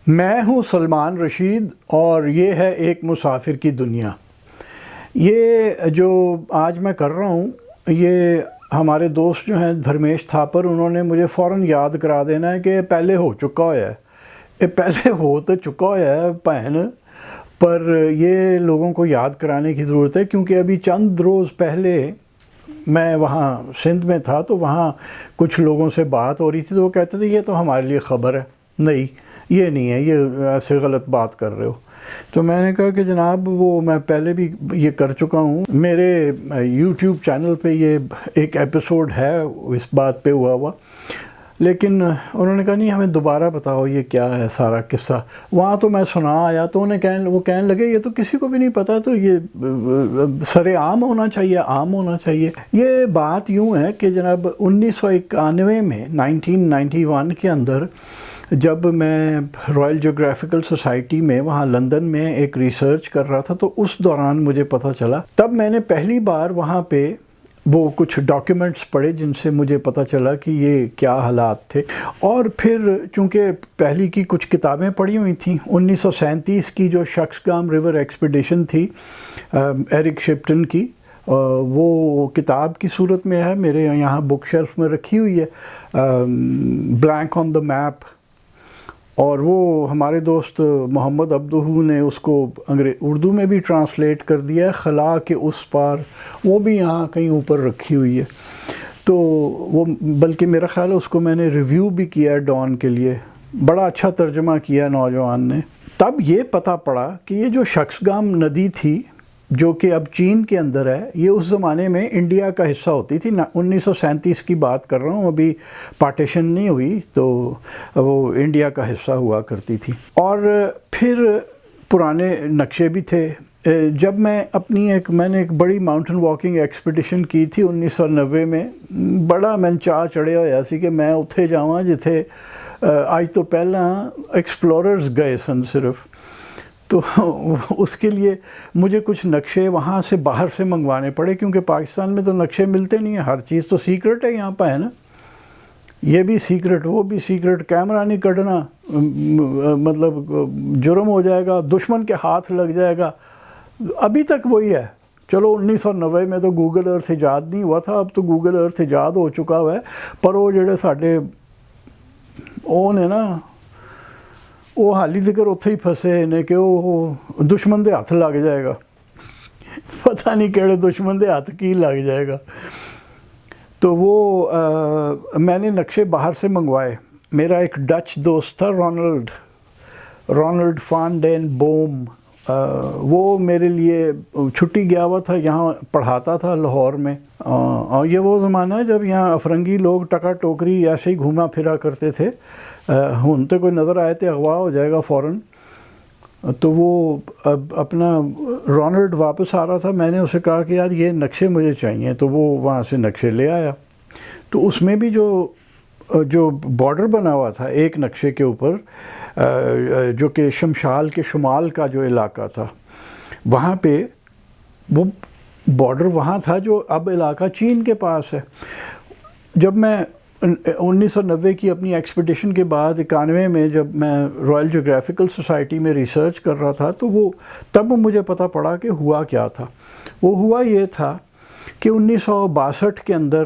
میں ہوں سلمان رشید اور یہ ہے ایک مسافر کی دنیا۔ یہ جو آج میں کر رہا ہوں یہ ہمارے دوست جو ہیں دھرمیش تھاپر، انہوں نے مجھے فوراً یاد کرا دینا ہے کہ یہ پہلے ہو چکا ہوا ہے، یہ پہلے ہو تو چکا ہوا ہے بہن، پر یہ لوگوں کو یاد کرانے کی ضرورت ہے، کیونکہ ابھی چند روز پہلے میں وہاں سندھ میں تھا تو وہاں کچھ لوگوں سے بات ہو رہی تھی تو وہ کہتے تھے یہ تو ہمارے لیے خبر ہے، نہیں یہ نہیں ہے، یہ ایسے غلط بات کر رہے ہو۔ تو میں نے کہا کہ جناب وہ میں پہلے بھی یہ کر چکا ہوں، میرے یوٹیوب چینل پہ یہ ایک ایپیسوڈ ہے اس بات پہ ہوا، لیکن انہوں نے کہا نہیں ہمیں دوبارہ بتاؤ یہ کیا ہے سارا قصہ۔ وہاں تو میں سنا آیا تو وہ کہنے لگے یہ تو کسی کو بھی نہیں پتہ، تو یہ سر عام ہونا چاہیے، عام ہونا چاہیے۔ یہ بات یوں ہے کہ جناب 1991 میں 1991 کے اندر جب میں رائل جیوگرافیکل سوسائٹی میں وہاں لندن میں ایک ریسرچ کر رہا تھا تو اس دوران مجھے پتہ چلا، تب میں نے پہلی بار وہاں پہ وہ کچھ ڈاکیومنٹس پڑھے جن سے مجھے پتہ چلا کہ یہ کیا حالات تھے، اور پھر چونکہ پہلی کی کچھ کتابیں پڑھی ہوئی تھیں، 1937 کی جو شخصگام ریور ایکسپیڈیشن تھی ایرک شپٹن کی، وہ کتاب کی صورت میں ہے، میرے یہاں بک شیلف میں رکھی ہوئی ہے، بلینک آن دا میپ، اور وہ ہمارے دوست محمد عبدہو نے اس کو اردو میں بھی ٹرانسلیٹ کر دیا ہے، خلا کے اس پار، وہ بھی یہاں کہیں اوپر رکھی ہوئی ہے۔ تو وہ بلکہ میرا خیال ہے اس کو میں نے ریویو بھی کیا ہے ڈان کے لیے، بڑا اچھا ترجمہ کیا نوجوان نے۔ تب یہ پتہ پڑا کہ یہ جو شخصگام ندی تھی جو کہ اب چین کے اندر ہے، یہ اس زمانے میں انڈیا کا حصہ ہوتی تھی، 1937 کی بات کر رہا ہوں، ابھی پارٹیشن نہیں ہوئی، تو وہ انڈیا کا حصہ ہوا کرتی تھی۔ اور پھر پرانے نقشے بھی تھے۔ جب میں نے ایک بڑی ماؤنٹن واکنگ ایکسپیڈیشن کی تھی 1990 میں، بڑا میں چاہ چڑھیا ہوا سی کہ میں اتھے جاواں جتھے آج تو پہلا ایکسپلوررز گئے سن صرف، تو اس کے لیے مجھے کچھ نقشے وہاں سے باہر سے منگوانے پڑے، کیونکہ پاکستان میں تو نقشے ملتے نہیں ہیں، ہر چیز تو سیکرٹ ہے یہاں پہ ہے نا، یہ بھی سیکرٹ وہ بھی سیکرٹ، کیمرہ نہیں کڈنا مطلب جرم ہو جائے گا، دشمن کے ہاتھ لگ جائے گا۔ ابھی تک وہی ہے، چلو 1990 میں تو گوگل ارتھ ایجاد نہیں ہوا تھا، اب تو گوگل ارتھ ایجاد ہو چکا ہوا ہے، پر وہ جڑے ساڈے وہ نے نا، وہ حالی ذکر اتھے ہی پھنسے نے کہ وہ دشمن دے ہاتھ لگ جائے گا، پتہ نہیں کہڑے دشمن دے ہاتھ کی لگ جائے گا۔ تو وہ میں نے نقشے باہر سے منگوائے، میرا ایک ڈچ دوست تھا رونلڈ فان ڈین بوم، وہ میرے لیے چھٹی گیا ہوا تھا، یہاں پڑھاتا تھا لاہور میں، اور یہ وہ زمانہ ہے جب یہاں افرنگی لوگ ٹکا ٹوکری ایسے ہی گھوما پھرا کرتے تھے، ہن تو کوئی نظر آئے تو اغوا ہو جائے گا فوراً۔ تو وہ اپنا رونلڈ واپس آ رہا تھا، میں نے اسے کہا کہ یار یہ نقشے مجھے چاہیے، تو وہ وہاں سے نقشے لے آیا۔ تو اس میں بھی جو بارڈر بنا ہوا تھا ایک نقشے کے اوپر، جو کہ شمشال کے شمال کا جو علاقہ تھا، وہاں پہ وہ بارڈر وہاں تھا جو اب علاقہ چین کے پاس ہے۔ جب میں 1990 کی اپنی ایکسپیڈیشن کے بعد 91 میں جب میں رائل جیوگرافیکل سوسائٹی میں ریسرچ کر رہا تھا تو وہ تب مجھے پتہ پڑا کہ ہوا کیا تھا۔ وہ ہوا یہ تھا کہ 1962 کے اندر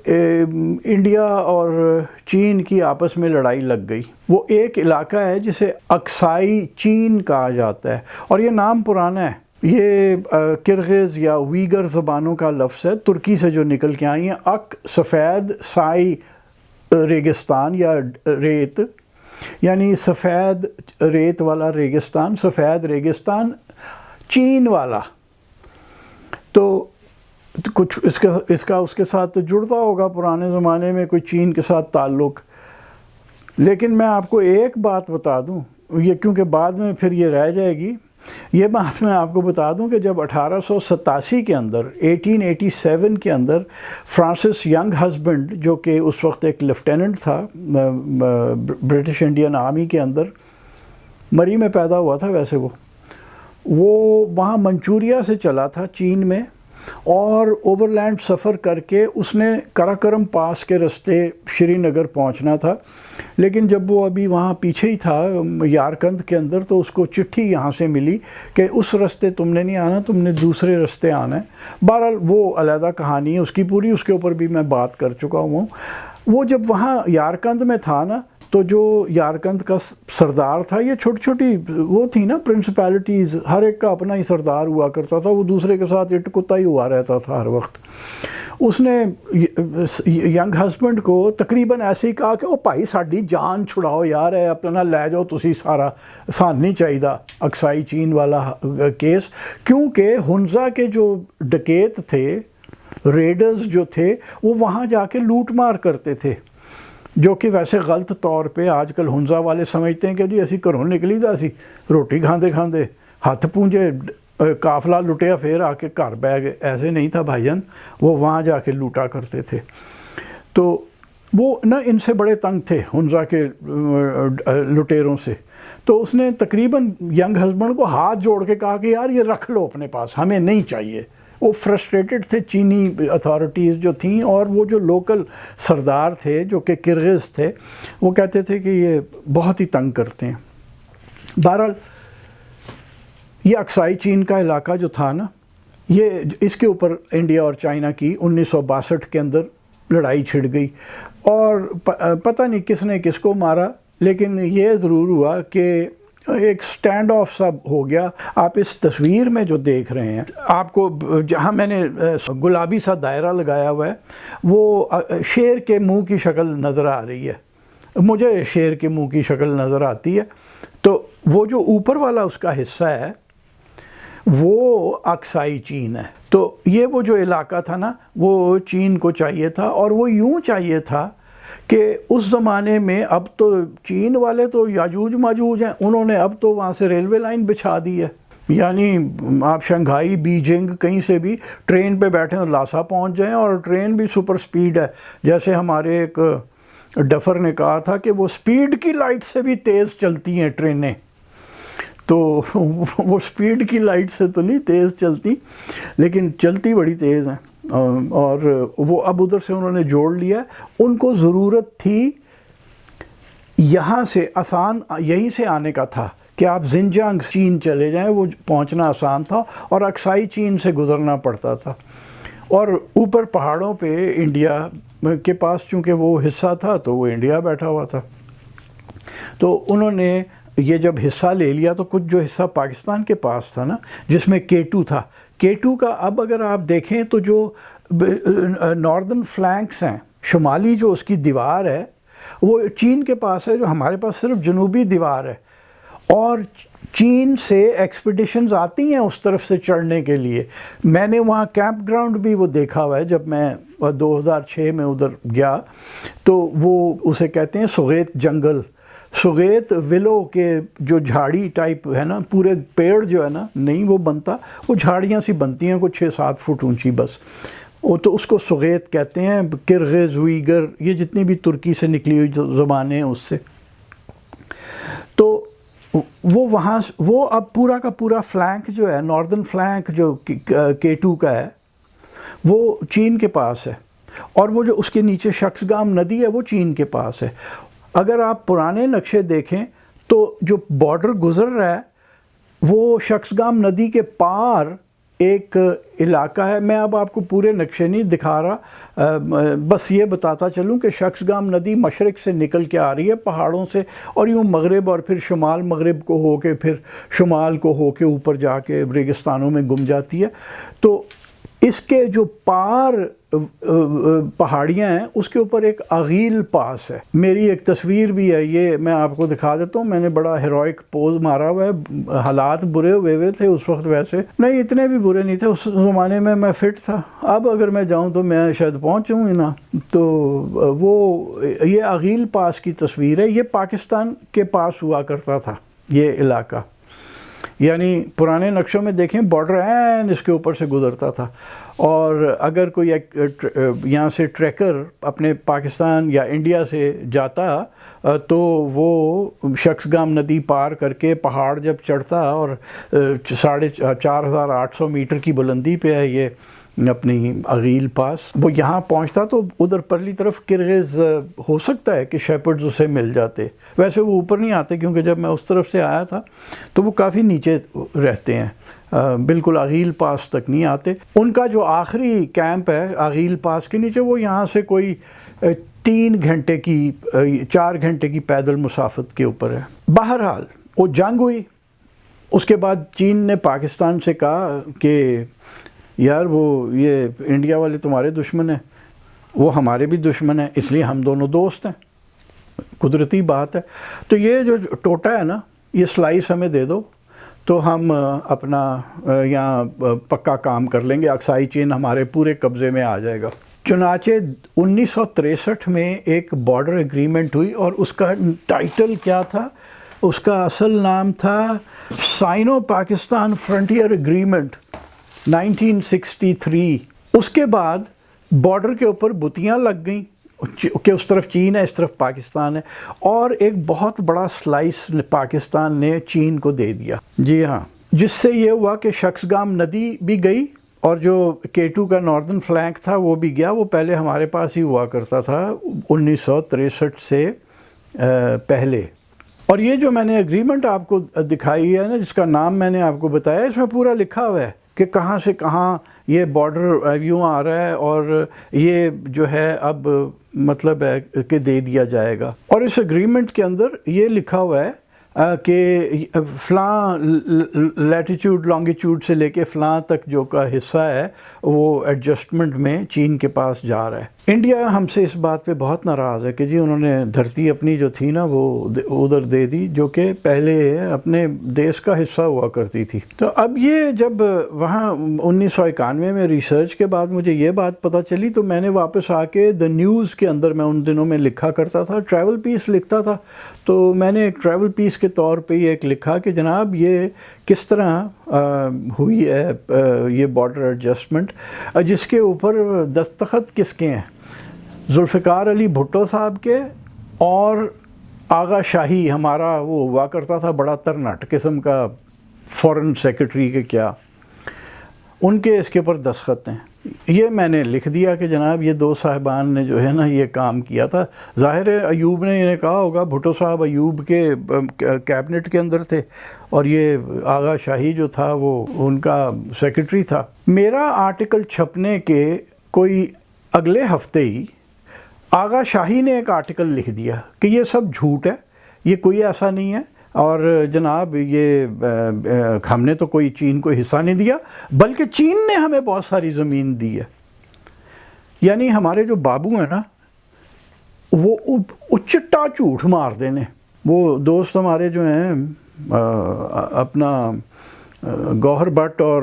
انڈیا اور چین کی آپس میں لڑائی لگ گئی۔ وہ ایک علاقہ ہے جسے اکسائی چین کہا جاتا ہے، اور یہ نام پرانا ہے، یہ کرغز یا ویگر زبانوں کا لفظ ہے، ترکی سے جو نکل کے آئی ہیں، اک سفید سائی ریگستان یا ریت، یعنی سفید ریت والا ریگستان، سفید ریگستان چین والا، تو کچھ اس کا اس کے ساتھ تو جڑتا ہوگا پرانے زمانے میں کوئی چین کے ساتھ تعلق۔ لیکن میں آپ کو ایک بات بتا دوں، یہ کیونکہ بعد میں پھر یہ رہ جائے گی، یہ بات میں آپ کو بتا دوں کہ جب 1887 کے اندر 1887 کے اندر فرانسس ینگ ہسبینڈ، جو کہ اس وقت ایک لیفٹیننٹ تھا برٹش انڈین آرمی کے اندر، مری میں پیدا ہوا تھا ویسے وہ وہاں منچوریا سے چلا تھا چین میں، اور اوور لینڈ سفر کر کے اس نے کراکرم پاس کے رستے شری نگر پہنچنا تھا، لیکن جب وہ ابھی وہاں پیچھے ہی تھا یارکند کے اندر تو اس کو چٹھی یہاں سے ملی کہ اس رستے تم نے نہیں آنا، تم نے دوسرے رستے آنا ہے۔ بہرحال وہ علیحدہ کہانی ہے اس کی پوری، اس کے اوپر بھی میں بات کر چکا ہوں۔ وہ جب وہاں یارکند میں تھا نا تو جو یارکند کا سردار تھا، یہ چھوٹی چھوٹی وہ تھی نا پرنسپیلٹیز، ہر ایک کا اپنا ہی سردار ہوا کرتا تھا، وہ دوسرے کے ساتھ اٹ کتا ہی ہوا رہتا تھا ہر وقت۔ اس نے ینگ ہسبینڈ کو تقریباً ایسے ہی کہا کہ او بھائی ساڈی جان چھڑاؤ یار، ہے اپنا لے جاؤ تسی سارا، سان نہیں چاہیے اکسائی چین والا کیس، کیونکہ ہنزا کے جو ڈکیت تھے، ریڈرز جو تھے، وہ وہاں جا کے لوٹ مار کرتے تھے، جو کہ ویسے غلط طور پہ آج کل ہنزا والے سمجھتے ہیں کہ جی اسی گھروں نکلی دا سی روٹی کھاندے کھاندے ہاتھ پونجے قافلہ لٹیا پھر آ کے گھر بہ گئے، ایسے نہیں تھا بھائی جان، وہ وہاں جا کے لوٹا کرتے تھے۔ تو وہ نہ ان سے بڑے تنگ تھے ہنزا کے لٹیروں سے، تو اس نے تقریباً ینگ ہسبینڈ کو ہاتھ جوڑ کے کہا کہ یار یہ رکھ لو اپنے پاس، ہمیں نہیں چاہیے۔ وہ فرسٹریٹڈ تھے چینی اتھارٹیز جو تھیں، اور وہ جو لوکل سردار تھے جو کہ کرغز تھے، وہ کہتے تھے کہ یہ بہت ہی تنگ کرتے ہیں۔ بہرحال یہ اکسائی چین کا علاقہ جو تھا نا، یہ اس کے اوپر انڈیا اور چائنا کی 1962 کے اندر لڑائی چھڑ گئی، اور پتہ نہیں کس نے کس کو مارا، لیکن یہ ضرور ہوا کہ ایک سٹینڈ آف سا ہو گیا۔ آپ اس تصویر میں جو دیکھ رہے ہیں، آپ کو جہاں میں نے گلابی سا دائرہ لگایا ہوا ہے، وہ شیر کے منہ کی شکل نظر آ رہی ہے، مجھے شیر کے منہ کی شکل نظر آتی ہے۔ تو وہ جو اوپر والا اس کا حصہ ہے وہ اکسائی چین ہے۔ تو یہ وہ جو علاقہ تھا نا، وہ چین کو چاہیے تھا، اور وہ یوں چاہیے تھا کہ اس زمانے میں، اب تو چین والے تو یاجوج ماجوج ہیں، انہوں نے اب تو وہاں سے ریلوے لائن بچھا دی ہے، یعنی آپ شنگھائی بیجنگ کہیں سے بھی ٹرین پہ بیٹھیں اور لاسا پہنچ جائیں، اور ٹرین بھی سپر سپیڈ ہے۔ جیسے ہمارے ایک ڈفر نے کہا تھا کہ وہ سپیڈ کی لائٹ سے بھی تیز چلتی ہیں ٹرینیں، تو وہ سپیڈ کی لائٹ سے تو نہیں تیز چلتی، لیکن چلتی بڑی تیز ہیں۔ اور وہ اب ادھر سے انہوں نے جوڑ لیا۔ ان کو ضرورت تھی یہاں سے آسان، یہیں سے آنے کا تھا کہ آپ زنجانگ چین چلے جائیں، وہ پہنچنا آسان تھا، اور اکسائی چین سے گزرنا پڑتا تھا۔ اور اوپر پہاڑوں پہ انڈیا کے پاس چونکہ وہ حصہ تھا تو وہ انڈیا بیٹھا ہوا تھا، تو انہوں نے یہ جب حصہ لے لیا تو کچھ جو حصہ پاکستان کے پاس تھا نا، جس میں K2 تھا، K2 کا اب اگر آپ دیکھیں تو جو ناردرن فلینکس ہیں، شمالی جو اس کی دیوار ہے، وہ چین کے پاس ہے، جو ہمارے پاس صرف جنوبی دیوار ہے، اور چین سے ایکسپیڈیشنز آتی ہیں اس طرف سے چڑھنے کے لیے۔ میں نے وہاں کیمپ گراؤنڈ بھی وہ دیکھا ہوا ہے، جب میں 2006 میں ادھر گیا تو وہ اسے کہتے ہیں سوغیت جنگل، سوغیت ولو کے جو جھاڑی ٹائپ ہے نا، پورے پیڑ جو ہے نا نہیں وہ بنتا، وہ جھاڑیاں سی بنتی ہیں کچھ 6-7 فٹ اونچی بس، وہ تو اس کو سوغیت کہتے ہیں۔ کرغز، ویگر، یہ جتنی بھی ترکی سے نکلی ہوئی جو زبانیں ہیں اس سے، تو وہ وہاں وہ اب پورا کا پورا فلینک جو ہے، ناردرن فلینک جو K2 کا ہے، وہ چین کے پاس ہے، اور وہ جو اس کے نیچے شخصگام ندی ہے وہ چین کے پاس ہے۔ اگر آپ پرانے نقشے دیکھیں تو جو بارڈر گزر رہا ہے وہ شخصگام ندی کے پار ایک علاقہ ہے۔ میں اب آپ کو پورے نقشے نہیں دکھا رہا، بس یہ بتاتا چلوں کہ شخصگام ندی مشرق سے نکل کے آ رہی ہے پہاڑوں سے، اور یوں مغرب اور پھر شمال مغرب کو ہو کے پھر شمال کو ہو کے اوپر جا کے ریگستانوں میں گم جاتی ہے۔ تو اس کے جو پار پہاڑیاں ہیں اس کے اوپر ایک اغیل پاس ہے۔ میری ایک تصویر بھی ہے، یہ میں آپ کو دکھا دیتا ہوں، میں نے بڑا ہیروئک پوز مارا ہوا ہے، حالات برے ہوئے تھے اس وقت، ویسے نہیں اتنے بھی برے نہیں تھے اس زمانے میں فٹ تھا، اب اگر میں جاؤں تو میں شاید پہنچوں ہی نا۔ تو وہ یہ اغیل پاس کی تصویر ہے، یہ پاکستان کے پاس ہوا کرتا تھا یہ علاقہ، یعنی پرانے نقشوں میں دیکھیں بارڈر این اس کے اوپر سے گزرتا تھا، اور اگر کوئی یہاں سے ٹریکر اپنے پاکستان یا انڈیا سے جاتا تو وہ شخصگام ندی پار کر کے پہاڑ جب چڑھتا، اور 4800 میٹر کی بلندی پہ ہے یہ اپنی عغیل پاس، وہ یہاں پہنچتا تو ادھر پرلی طرف کرغز ہو سکتا ہے کہ شیپرڈز اسے مل جاتے، ویسے وہ اوپر نہیں آتے کیونکہ جب میں اس طرف سے آیا تھا تو وہ کافی نیچے رہتے ہیں، بالکل عغیل پاس تک نہیں آتے۔ ان کا جو آخری کیمپ ہے عغیل پاس کے نیچے، وہ یہاں سے کوئی 4 گھنٹے کی پیدل مسافت کے اوپر ہے۔ بہرحال وہ جنگ ہوئی، اس کے بعد چین نے پاکستان سے کہا کہ یار یہ انڈیا والے تمہارے دشمن ہیں، وہ ہمارے بھی دشمن ہیں، اس لیے ہم دونوں دوست ہیں، قدرتی بات ہے۔ تو یہ جو ٹوٹا ہے نا، یہ سلائس ہمیں دے دو تو ہم اپنا یہاں پکا کام کر لیں گے، اکسائی چین ہمارے پورے قبضے میں آ جائے گا۔ چنانچہ 1963 میں ایک بارڈر ایگریمنٹ ہوئی، اور اس کا ٹائٹل کیا تھا؟ اس کا اصل نام تھا سائنو پاکستان فرنٹیئر ایگریمنٹ 1963۔ اس کے بعد بارڈر کے اوپر بتیاں لگ گئیں کہ اس طرف چین ہے، اس طرف پاکستان ہے، اور ایک بہت بڑا سلائس پاکستان نے چین کو دے دیا۔ جی ہاں، جس سے یہ ہوا کہ شخصگام ندی بھی گئی، اور جو K2 کا ناردرن فلینک تھا وہ بھی گیا۔ وہ پہلے ہمارے پاس ہی ہوا کرتا تھا 1963 سے پہلے۔ اور یہ جو میں نے ایگریمنٹ آپ کو دکھائی ہے نا، جس کا نام میں نے آپ کو بتایا، اس میں پورا لکھا ہوا ہے کہ کہاں سے کہاں یہ بارڈر یوں آ رہا ہے، اور یہ جو ہے اب مطلب ہے کہ دے دیا جائے گا۔ اور اس ایگریمنٹ کے اندر یہ لکھا ہوا ہے کہ فلاں لیٹیٹیوڈ لانگیٹیوڈ سے لے کے فلاں تک جو کا حصہ ہے وہ ایڈجسٹمنٹ میں چین کے پاس جا رہا ہے۔ انڈیا ہم سے اس بات پہ بہت ناراض ہے کہ جی انہوں نے دھرتی اپنی جو تھی نا وہ ادھر دے دی، جو کہ پہلے اپنے دیش کا حصہ ہوا کرتی تھی۔ تو اب یہ جب وہاں 1991 میں ریسرچ کے بعد مجھے یہ بات پتہ چلی، تو میں نے واپس آ کے دا نیوز کے اندر، میں ان دنوں میں لکھا کرتا تھا، ٹریول پیس لکھتا تھا، تو میں نے ایک ٹریول پیس کے طور پہ ایک لکھا کہ جناب یہ کس طرح ہوئی ہے یہ بارڈر ایڈجسٹمنٹ، جس کے اوپر دستخط کس کے ہیں؟ ذوالفقار علی بھٹو صاحب کے، اور آغا شاہی ہمارا وہ ہوا کرتا تھا بڑا ترنٹ قسم کا فورن سیکرٹری کے کیا، ان کے اس کے اوپر دستخط ہیں۔ یہ میں نے لکھ دیا کہ جناب یہ دو صاحبان نے جو ہے نا یہ کام کیا تھا۔ ظاہر ہے ایوب نے انہیں کہا ہوگا، بھٹو صاحب ایوب کے کیبنٹ کے اندر تھے، اور یہ آغا شاہی جو تھا وہ ان کا سیکرٹری تھا۔ میرا آرٹیکل چھپنے کے کوئی اگلے ہفتے ہی آغا شاہی نے ایک آرٹیکل لکھ دیا کہ یہ سب جھوٹ ہے، یہ کوئی ایسا نہیں ہے، اور جناب یہ ہم نے تو کوئی چین کو حصہ نہیں دیا، بلکہ چین نے ہمیں بہت ساری زمین دی ہے۔ یعنی ہمارے جو بابو ہیں نا، وہ چٹا جھوٹ مار دینے۔ وہ دوست ہمارے جو ہیں اپنا گوہر بٹ اور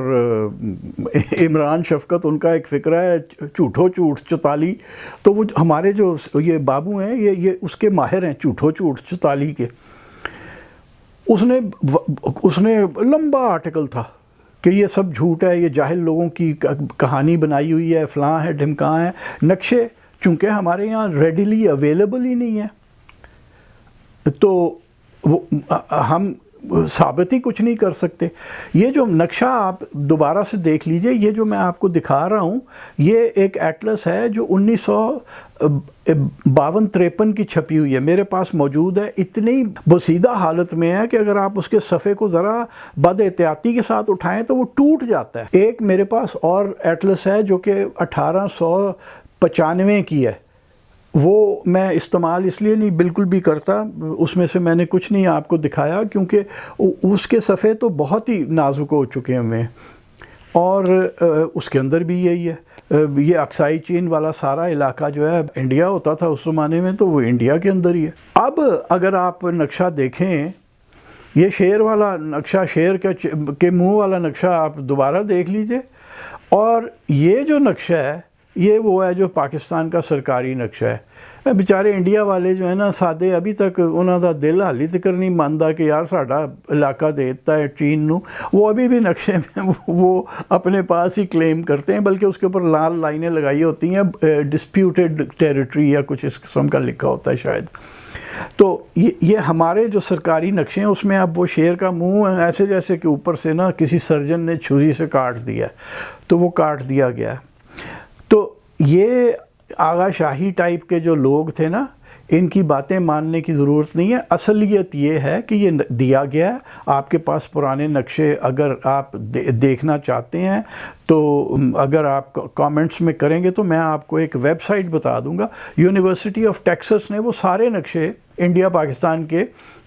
عمران شفقت، ان کا ایک فقرہ ہے جھوٹو جھوٹ چوتالی، تو وہ ہمارے جو یہ بابو ہیں یہ اس کے ماہر ہیں جھوٹو جھوٹ چوتالی کے۔ اس نے لمبا آرٹیکل تھا کہ یہ سب جھوٹ ہے، یہ جاہل لوگوں کی کہانی بنائی ہوئی ہے، فلاں ہے ڈھمکاں ہے۔ نقشے چونکہ ہمارے یہاں ریڈیلی اویلیبل ہی نہیں ہے، تو ہم ثابت ہی کچھ نہیں کر سکتے۔ یہ جو نقشہ آپ دوبارہ سے دیکھ لیجئے، یہ جو میں آپ کو دکھا رہا ہوں، یہ ایک ایٹلس ہے جو 1952-53 کی چھپی ہوئی ہے، میرے پاس موجود ہے۔ اتنی بسیدہ حالت میں ہے کہ اگر آپ اس کے صفحے کو ذرا بد احتیاطی کے ساتھ اٹھائیں تو وہ ٹوٹ جاتا ہے۔ ایک میرے پاس اور ایٹلس ہے جو کہ 1895 کی ہے، وہ میں استعمال اس لیے نہیں بالکل بھی کرتا، اس میں سے میں نے کچھ نہیں آپ کو دکھایا کیونکہ اس کے صفحے تو بہت ہی نازک ہو چکے ہیں، اور اس کے اندر بھی یہی ہے۔ یہ اکسائی چین والا سارا علاقہ جو ہے انڈیا ہوتا تھا اس زمانے میں، تو وہ انڈیا کے اندر ہی ہے۔ اب اگر آپ نقشہ دیکھیں، یہ شیر والا نقشہ، شیر کے منہ والا نقشہ آپ دوبارہ دیکھ لیجئے، اور یہ جو نقشہ ہے یہ وہ ہے جو پاکستان کا سرکاری نقشہ ہے۔ بیچارے انڈیا والے جو ہے نا سادے، ابھی تک انہوں دا دل حالی تک نہیں مانتا کہ یار ساڈا علاقہ دیتا ہے چین نو، وہ ابھی بھی نقشے میں وہ اپنے پاس ہی کلیم کرتے ہیں، بلکہ اس کے اوپر لال لائنیں لگائی ہوتی ہیں، ڈسپیوٹڈ ٹیریٹری یا کچھ اس قسم کا لکھا ہوتا ہے شاید۔ تو یہ ہمارے جو سرکاری نقشے ہیں اس میں اب وہ شیر کا منہ ایسے جیسے کہ اوپر سے نا کسی سرجن نے چھری سے کاٹ دیا، تو وہ کاٹ دیا گیا۔ تو یہ آغا شاہی ٹائپ کے جو لوگ تھے نا، ان کی باتیں ماننے کی ضرورت نہیں ہے۔ اصلیت یہ ہے کہ یہ دیا گیا ہے، آپ کے پاس پرانے نقشے اگر آپ دیکھنا چاہتے ہیں تو اگر آپ کامنٹس میں کریں گے تو میں آپ کو ایک ویب سائٹ بتا دوں گا۔ یونیورسٹی آف ٹیکسس نے وہ سارے نقشے انڈیا پاکستان کے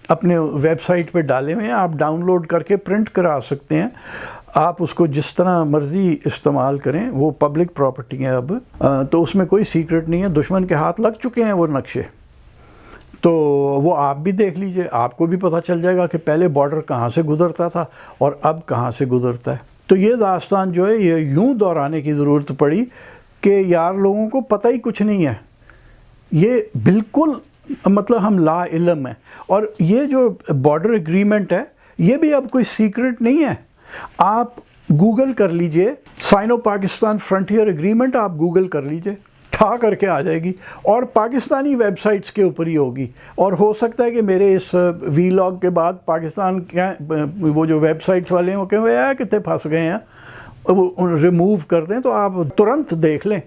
اپنے ویب سائٹ پہ ڈالے ہوئے ہیں، آپ ڈاؤن لوڈ کر کے پرنٹ کرا سکتے ہیں، آپ اس کو جس طرح مرضی استعمال کریں، وہ پبلک پراپرٹی ہے اب، تو اس میں کوئی سیکرٹ نہیں ہے۔ دشمن کے ہاتھ لگ چکے ہیں وہ نقشے، تو وہ آپ بھی دیکھ لیجئے، آپ کو بھی پتہ چل جائے گا کہ پہلے بارڈر کہاں سے گزرتا تھا اور اب کہاں سے گزرتا ہے۔ تو یہ داستان جو ہے یہ یوں دہرانے کی ضرورت پڑی کہ یار لوگوں کو پتہ ہی کچھ نہیں ہے، یہ بالکل مطلب ہم لا علم ہیں۔ اور یہ جو بارڈر ایگریمنٹ ہے یہ بھی اب کوئی سیکرٹ نہیں ہے، آپ گوگل کر لیجئے، سائنو پاکستان فرنٹیئر ایگریمنٹ، آپ گوگل کر لیجئے، ٹھا کر کے آ جائے گی، اور پاکستانی ویب سائٹس کے اوپر ہی ہوگی۔ اور ہو سکتا ہے کہ میرے اس وی لاگ کے بعد پاکستان کے وہ جو ویب سائٹس والے ہیں وہ کہیں یار کتنے پھنس گئے ہیں، وہ ریموو کر دیں تو آپ ترنت دیکھ لیں،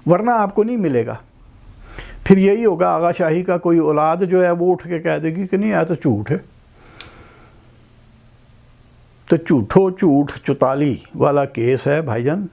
ورنہ آپ کو نہیں ملے گا۔ پھر یہی ہوگا، آغا شاہی کا کوئی اولاد جو ہے وہ اٹھ کے کہہ دے گی کہ نہیں یہ تو جھوٹ ہے۔ تو جھوٹو جھوٹ چوتالی والا کیس ہے بھائی جان۔